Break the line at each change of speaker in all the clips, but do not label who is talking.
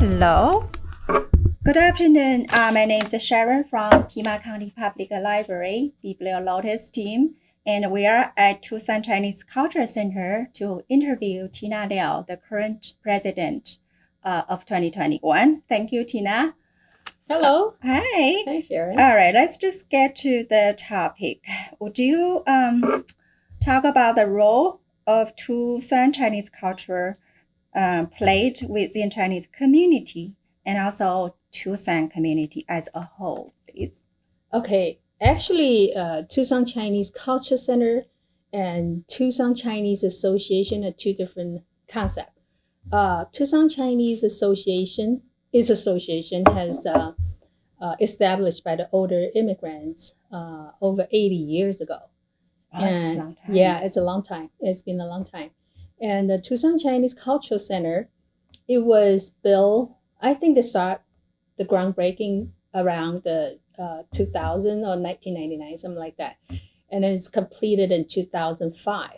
Hello. Good afternoon. My name is Sharon from Pima County Public Library, Biblio Lotus Team, and we are at Tucson Chinese Cultural Center to interview Tina Liao, the current president of 2021. Thank you, Tina.
Hello.
Hi.
Hi, Sharon.
All right, let's just get to the topic. Would you talk about the role of Tucson Chinese culture played within Chinese community and also Tucson community as a whole, please?
Okay, actually, Tucson Chinese Cultural Center and Tucson Chinese Association are two different concepts. Tucson Chinese Association has established by the older immigrants over 80 years ago.
Oh, that's a long time.
Yeah, it's a long time. It's been a long time. And the Tucson Chinese Cultural Center, it was built, I think they start the groundbreaking around the 2000 or 1999, something like that. And then it's completed in 2005.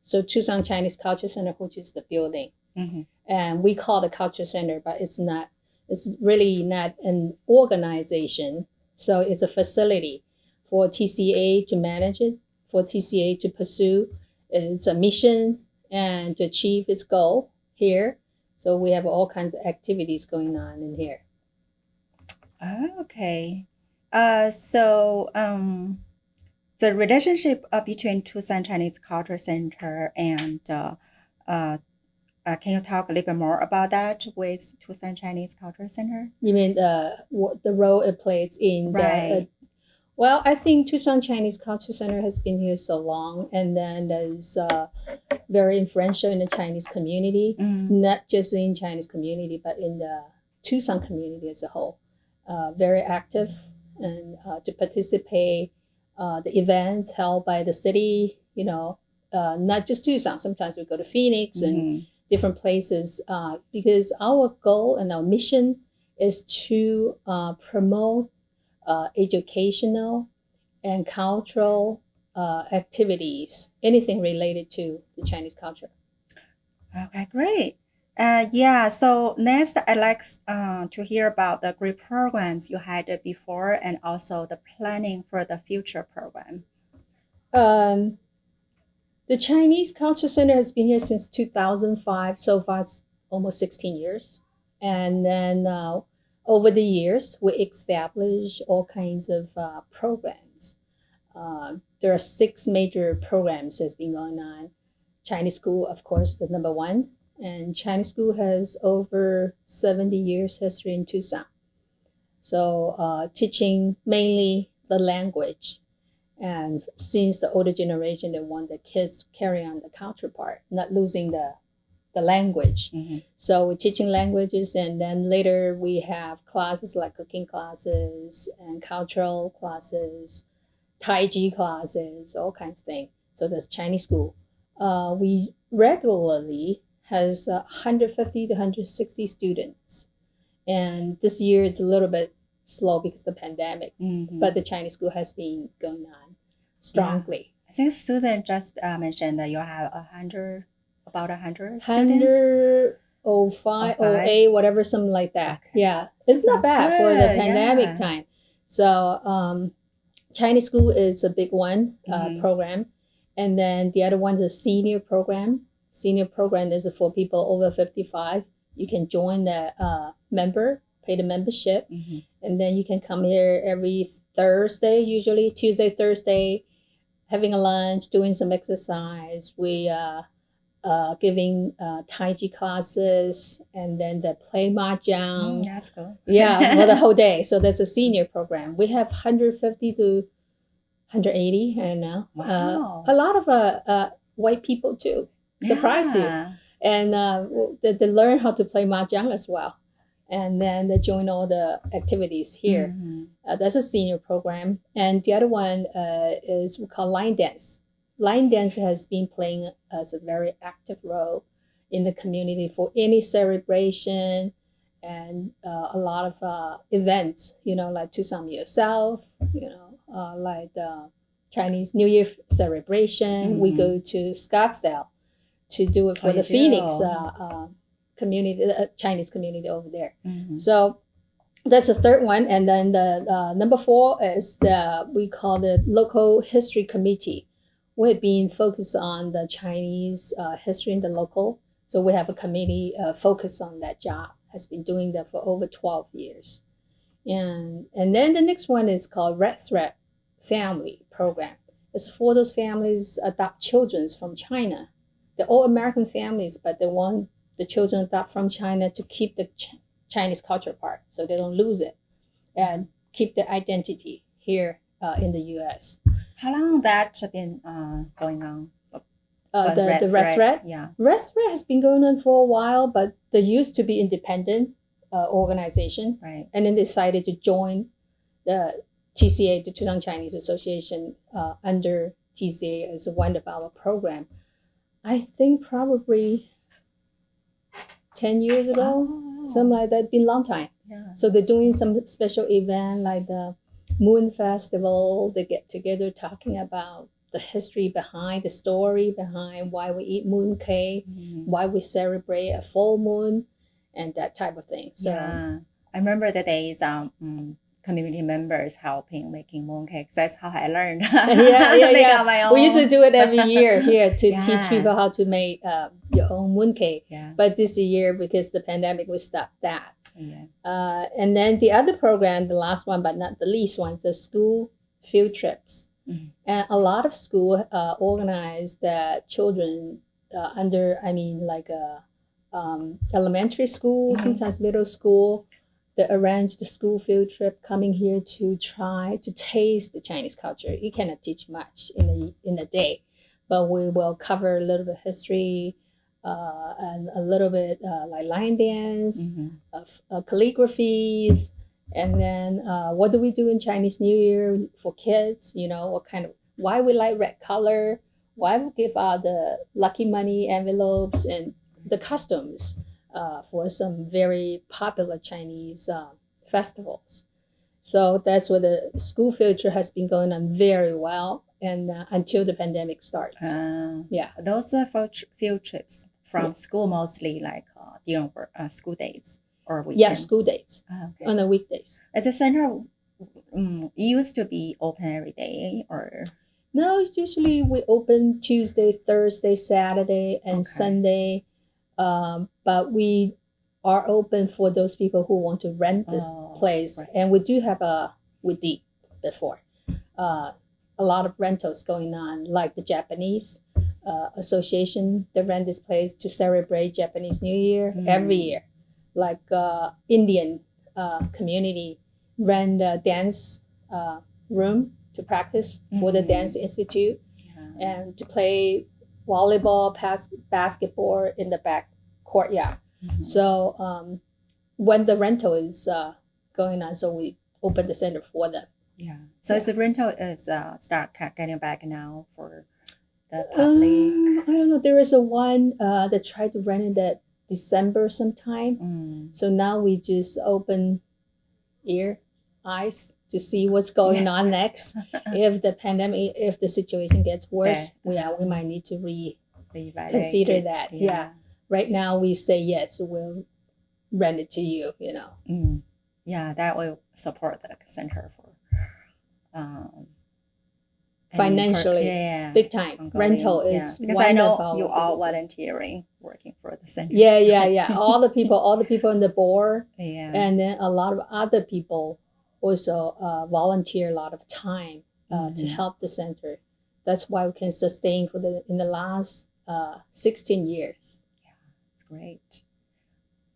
So Tucson Chinese Cultural Center, which is the building.
Mm-hmm.
And we call it Culture Center, but it's really not an organization. So it's a facility for TCA to manage it, for TCA to pursue its a mission and to achieve its goal here. So we have all kinds of activities going on in here.
Okay. The relationship between Tucson Chinese Cultural Center and can you talk a little bit more about that with Tucson Chinese Cultural Center?
You mean the role it plays in
Right.
well, I think Tucson Chinese Cultural Center has been here so long, and then is very influential in the Chinese community, not just in Chinese community, but in the Tucson community as a whole. Very active and to participate the events held by the city, not just Tucson. Sometimes we go to Phoenix and different places because our goal and our mission is to promote educational and cultural activities, anything related to the Chinese culture.
Okay, great. So next I'd like to hear about the great programs you had before and also the planning for the future program.
The Chinese Culture Center has been here since 2005. So far, it's almost 16 years. And then over the years, we established all kinds of programs. There are 6 major programs that's been going on. Chinese school, of course, is the number one. And Chinese school has over 70 years history in Tucson. So teaching mainly the language. And since the older generation, they want the kids to carry on the culture part, not losing the language.
Mm-hmm.
So we're teaching languages, and then later we have classes like cooking classes and cultural classes, Tai Chi classes, all kinds of things. So that's Chinese school. We regularly has 150 to 160 students. And this year it's a little bit slow because of the pandemic, but the Chinese school has been going on strongly.
Yeah. I think Susan just mentioned that you have about 100 students.
105, 08, whatever, something like that. Okay. Yeah, it's not bad for the pandemic time. So Chinese school is a big one program. And then the other one is a senior program. Senior program is for people over 55. You can join the pay the membership. And then you can come here every Thursday, usually Tuesday, Thursday, having a lunch, doing some exercise. We giving Tai Chi classes, and then the play mahjong.
That's cool.
Yeah, for the whole day. So that's a senior program. We have 150 to 180, I don't know.
Wow.
A lot of white people too. Surprise you. And they learn how to play mahjong as well. And then they join all the activities here. That's a senior program. And the other one is we call line dance. Line dance has been playing as a very active role in the community for any celebration and a lot of events, like Tucson Yourself, like the Chinese New Year celebration. We go to Scottsdale to do it for the Phoenix community, Chinese community over there.
Mhm.
So that's the third one. And then the number 4 is we call the local history committee. We've been focused on the Chinese history in the local. So we have a committee focused on that job, has been doing that for over 12 years. And then the next one is called Red Thread Family Program. It's for those families adopt children from China. They're all American families, but they want the children adopt from China to keep the Chinese culture part, so they don't lose it, and keep the identity here in the U.S.
How long that's been going on?
The Red Thread?
Yeah.
Red Thread has been going on for a while, but they used to be independent organization,
Right.
and then decided to join the TCA, the Tucson Chinese Association, under TCA as one of our program. I think probably 10 years ago,
Oh.
something like that. It's been a long time.
Yeah.
So they're doing some special event like the Moon Festival. They get together talking about the history behind, the story behind why we eat moon cake,
Mhm.
why we celebrate a full moon, and that type of thing. So
Yeah. I remember the days community members helping making mooncakes. That's how I learned. Make on my own.
We used to do it every year here to
Yeah.
teach people how to make your own mooncake.
Yeah.
But this year, because the pandemic, we stopped that.
Yeah.
And then the other program, the last one, but not the least one, the school field trips.
Mhm.
And a lot of school organize that children elementary school,
Mhm.
sometimes middle school. They arrange the school field trip coming here to try to taste the Chinese culture. You cannot teach much in a day, but we will cover a little bit history and a little bit like line dance,
Mhm.
calligraphies, and then what do we do in Chinese New Year for kids? You know, why we like red color, why we give out the lucky money envelopes and the costumes for some very popular Chinese festivals. So that's where the school field trip has been going on very well, and until the pandemic starts. Yeah.
Those are for field trips from
Yeah.
school mostly, like during school days or weekend.
Yeah, school dates
Okay.
on the weekdays.
Is the center used to be open every day or?
No, it's usually we open Tuesday, Thursday, Saturday, and
Okay.
Sunday. But we are open for those people who want to rent this place.
Right.
And we do have we did before, a lot of rentals going on, like the Japanese association. They rent this place to celebrate Japanese New Year every year. Like Indian community rent a dance room to practice for the Dance Institute and to play volleyball, basketball in the back courtyard.
Mhm.
So when the rental is going on, so we open the center for them.
Yeah. So
Yeah.
the rental is start getting back now for the public.
I don't know. There is a one that tried to rent it at December sometime. So now we just open eyes to see what's going on next. If the pandemic, if the situation gets worse, we might need to consider that. Yeah. Right now we say yes, we'll rent it to you. You know.
Yeah, that will support the center for
financially, big time.
ongoing.
Rental is
because
one
I know
of our
you all
biggest-
volunteering working for the center.
Yeah. all the people on the board,
Yeah.
and then a lot of other people also volunteer a lot of time to help the center. That's why we can sustain in the last 16 years.
It's great.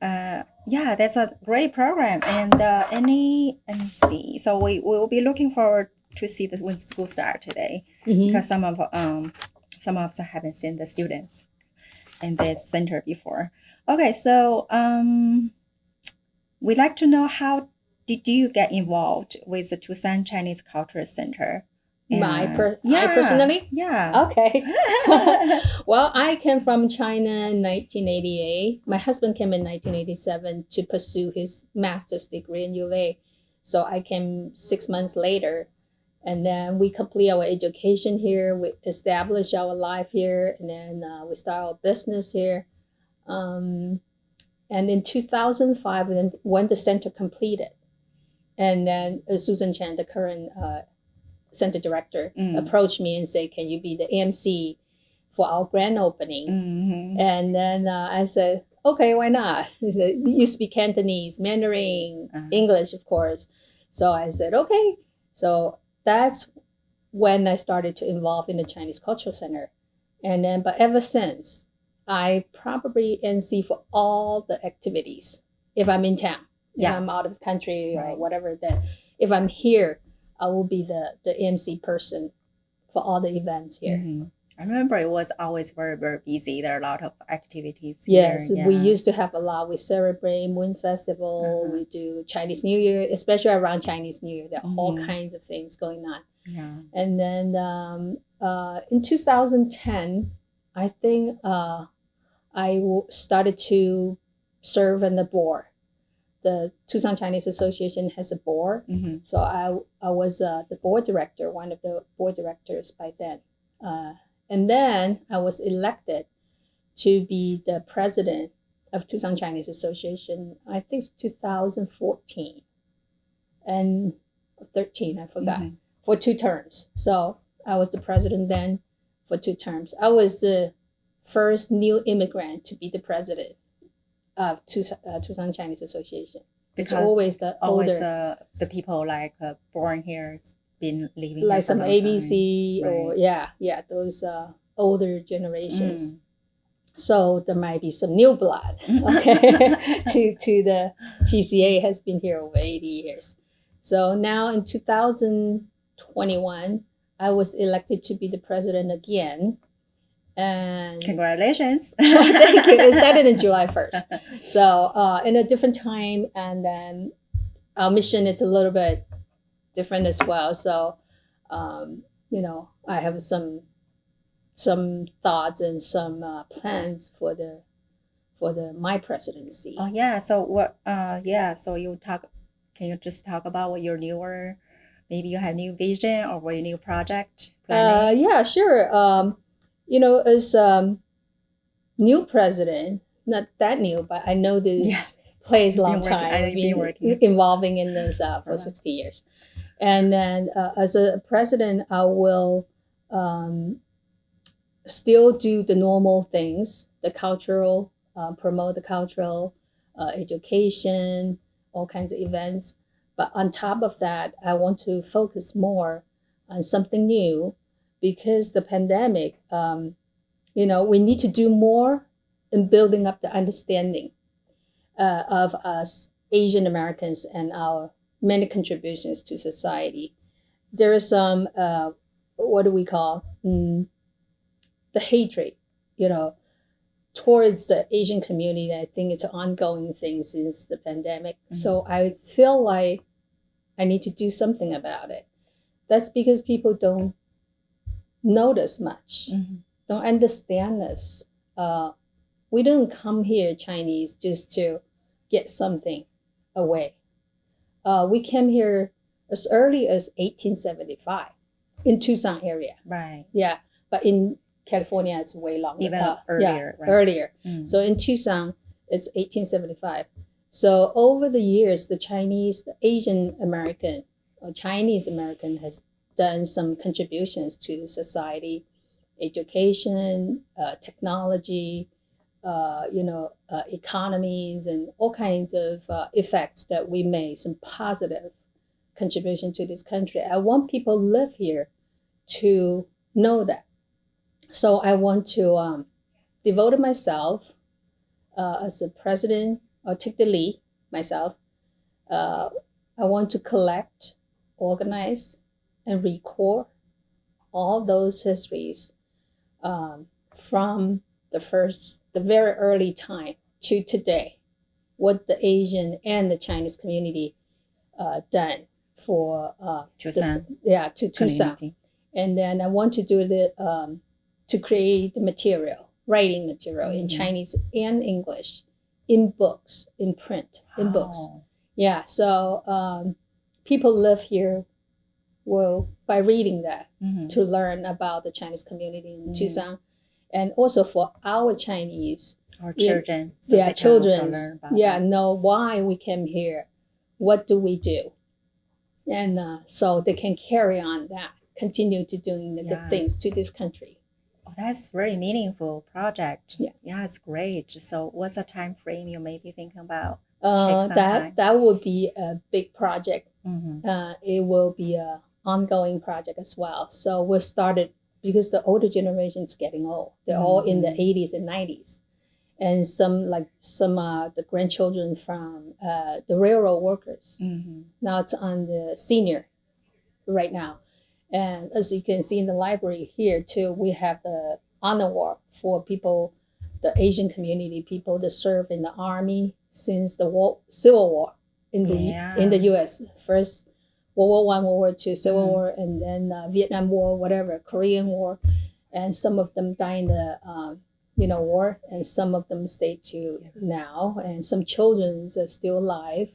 Yeah, that's a great program. And let me see. So we will be looking forward to see when school start today, because some of us haven't seen the students in this center before. Okay, so we'd like to know, how did you get involved with the Tucson Chinese Cultural Center?
I personally?
Yeah.
Okay. Well, I came from China in 1988. My husband came in 1987 to pursue his master's degree in UVA. So I came 6 months later. And then we complete our education here. We establish our life here. And then we start our business here. And in 2005, when the center completed, and then Susan Chen, the current center director, approached me and said, "Can you be the MC for our grand opening?"
Mm-hmm.
And then I said, "Okay, why not?" He said, "You speak Cantonese, Mandarin, English, of course." So I said, "Okay." So that's when I started to involve in the Chinese Cultural Center. And then, but ever since, I probably MC for all the activities if I'm in town. If I'm out of the country or whatever, then if I'm here, I will be the MC person for all the events here.
Mm-hmm. I remember it was always very, very busy. There are a lot of activities
Yes,
here.
we used to have a lot. We celebrate Moon Festival. We do Chinese New Year, especially around Chinese New Year. There are all kinds of things going on.
Yeah.
And then in 2010, I think I started to serve on the board. The Tucson Chinese Association has a board.
Mm-hmm.
So I was the board director, one of the board directors by then. And then I was elected to be the president of Tucson Chinese Association, I think it's 2014 and 13, I forgot, for 2 terms. So I was the president then for 2 terms. I was the first new immigrant to be the president of Tucson Chinese Association. It's always the older,
the people like born here, been living
like
here
some ABC or those older generations. So there might be some new blood. Okay, to the TCA has been here over 80 years. So now in 2021, I was elected to be the president again. And
congratulations.
Thank you. It started in July 1st. So in a different time, and then our mission is a little bit different as well. So, you know, I have some thoughts and some plans for my presidency.
Oh yeah. So what? So can you just talk about what your newer, maybe you have new vision or what your new project planning?
Yeah, sure. You know, as new president, not that new, but I know this place long time. I've been involving in this for 60 years. And then as a president, I will still do the normal things, the cultural, promote the cultural, education, all kinds of events. But on top of that, I want to focus more on something new because the pandemic, you know, we need to do more in building up the understanding of us Asian Americans and our many contributions to society. There is some, what do we call, the hatred, you know, towards the Asian community. I think it's an ongoing thing since the pandemic. So I feel like I need to do something about it. That's because people don't notice much, don't understand us. We don't come here, Chinese, just to get something away. We came here as early as 1875 in Tucson area.
Right.
Yeah, but in California, it's way longer.
Even earlier.
Yeah, earlier. So in Tucson, it's 1875. So over the years, the Asian American or Chinese American has done some contributions to the society, education, technology, economies, and all kinds of effects that we made, some positive contribution to this country. I want people who live here to know that. So I want to devote myself as the president, or take the lead myself. I want to collect, organize, and record all those histories from the very early time to today, what the Asian and the Chinese community done for
Tucson.
to Tucson. And then I want to do to create the material, writing material in Chinese and English, in books, in print, in books. Yeah, so people live here will, by reading that, to learn about the Chinese community in Tucson. and also for our Chinese,
Or children. So
yeah,
they can also
children,
learn about
yeah,
that.
know why we came here, what do we do, and so they can carry on that, continue to doing the good
Yeah.
things to this country.
Oh, that's very meaningful project.
Yeah.
Yeah, it's great. So what's the time frame you may be thinking about? Take some time.
That would be a big project.
Mm-hmm.
It will be a ongoing project as well. So we started because the older generation is getting old. They're all in the 80s and 90s, and some the grandchildren from the railroad workers.
Mm-hmm.
Now it's on the senior right now, and as you can see in the library here too, we have the honor award for people, the Asian community people that serve in the army since the Civil War in the U.S. First World War I, World War II, Civil War, and then Vietnam War, whatever, Korean War, and some of them died in the war, and some of them stayed to now, and some children are still alive,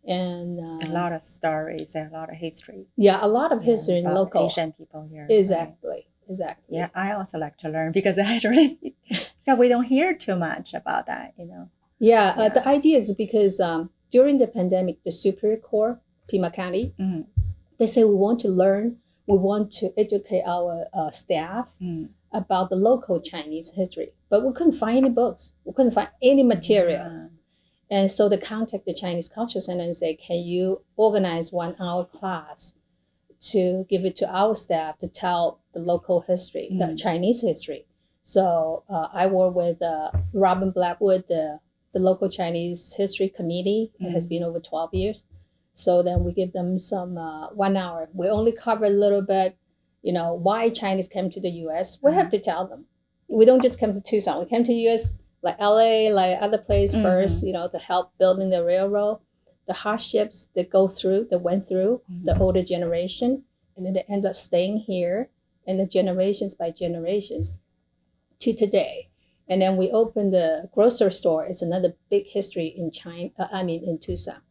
and
a lot of stories and a lot of history.
Yeah, a lot of history in local
Asian people here.
Exactly,
right?
Exactly.
Yeah, I also like to learn because I really, we don't hear too much about that,
Yeah, the idea is because during the pandemic, the Superior Court, Pima County, they say we want to learn, we want to educate our staff about the local Chinese history, but we couldn't find any books, we couldn't find any materials. And so they contact the Chinese Cultural Center and say, can you organize 1 hour class to give it to our staff to tell the local history, the Chinese history. So I work with Robin Blackwood, the local Chinese history committee. It has been over 12 years. So then we give them some 1 hour. We only cover a little bit, why Chinese came to the U.S. We have to tell them. We don't just come to Tucson. We came to the U.S. like LA, like other place first, to help building the railroad. The hardships that went through the older generation, and then they end up staying here, and the generations by generations to today. And then we opened the grocery store. It's another big history in in Tucson.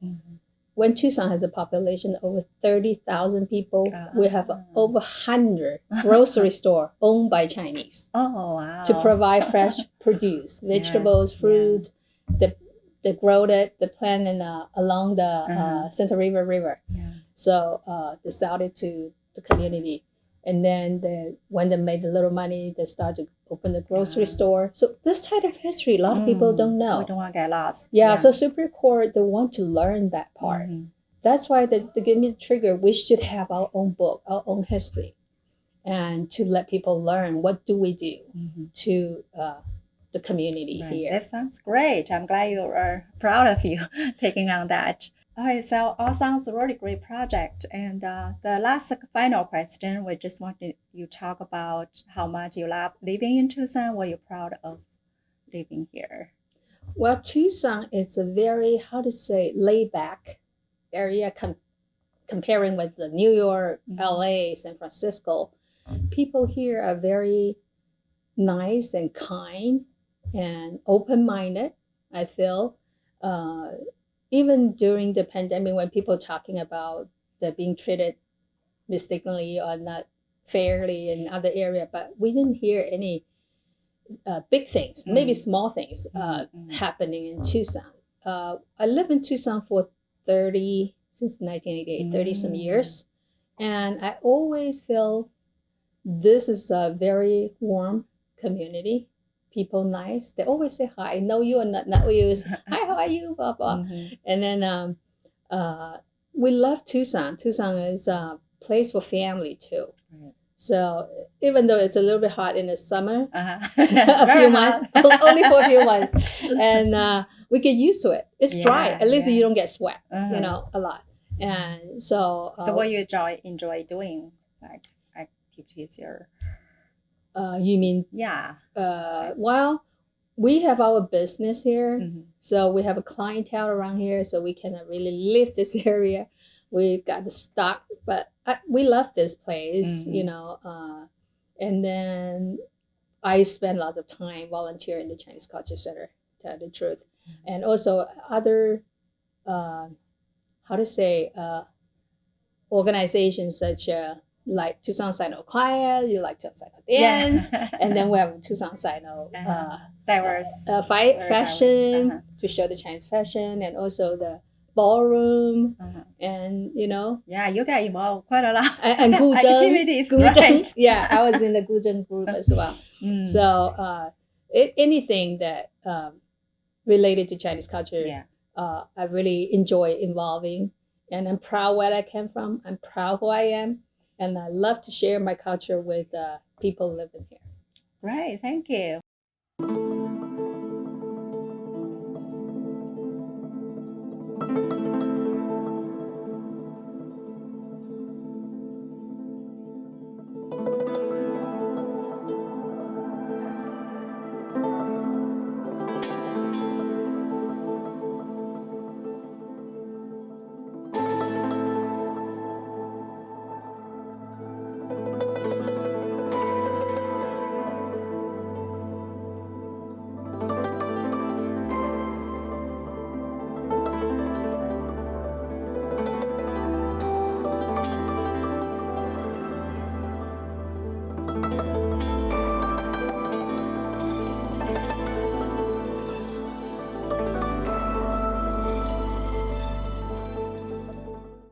When Tucson has a population of over 30,000 people, we have over 100 grocery store owned by Chinese.
Oh, wow.
To provide fresh produce, vegetables, fruits, they grow it, they plant along the Santa River.
Yeah.
So they sell it to the community. And then when they made a little money, they start to open the grocery store. So this type of history, a lot of people don't know.
We don't want to get lost.
Yeah, so Superior Court, they want to learn that part. That's why they give me the trigger. We should have our own book, our own history, and to let people learn what do we do to the community here.
That sounds great. I'm glad you are proud of you taking on that. Okay, so all sounds a really great project. And the last final question, we just wanted you to talk about how much you love living in Tucson, what you're proud of living here.
Well, Tucson is a very, laid back area comparing with the New York, LA, San Francisco. People here are very nice and kind and open-minded, I feel. Even during the pandemic, when people talking about they're being treated mistakenly or not fairly in other area, but we didn't hear any big things, maybe small things happening in Tucson. I live in Tucson since 1988, 30 some years. And I always feel this is a very warm community. People nice. They always say hi. No, you are not you. Hi, how are you? Blah, blah. And then we love Tucson. Tucson is a place for family too. So even though it's a little bit hot in the summer, a few months, only for a few months, and we get used to it. It's dry. At least you don't get sweat, a lot. And so.
So what you enjoy doing, like activities here?
You mean?
Yeah.
Well, we have our business here, so we have a clientele around here, so we cannot really leave this area. We got the stock, but we love this place, and then I spend lots of time volunteering in the Chinese Cultural Center, to tell the truth. And also other, organizations such as like Tucson Sino Choir, you like Tucson Sino dance, and then we have Tucson Sino
diverse,
fashion
diverse.
to show the Chinese fashion, and also the ballroom, and
Yeah, you got involved quite a lot.
and
activities,
Guzheng.
right?
Yeah, I was in the Guzheng group as well. So anything that related to Chinese culture, I really enjoy involving, and I'm proud where I came from. I'm proud who I am, and I love to share my culture with people living here.
Right, thank you.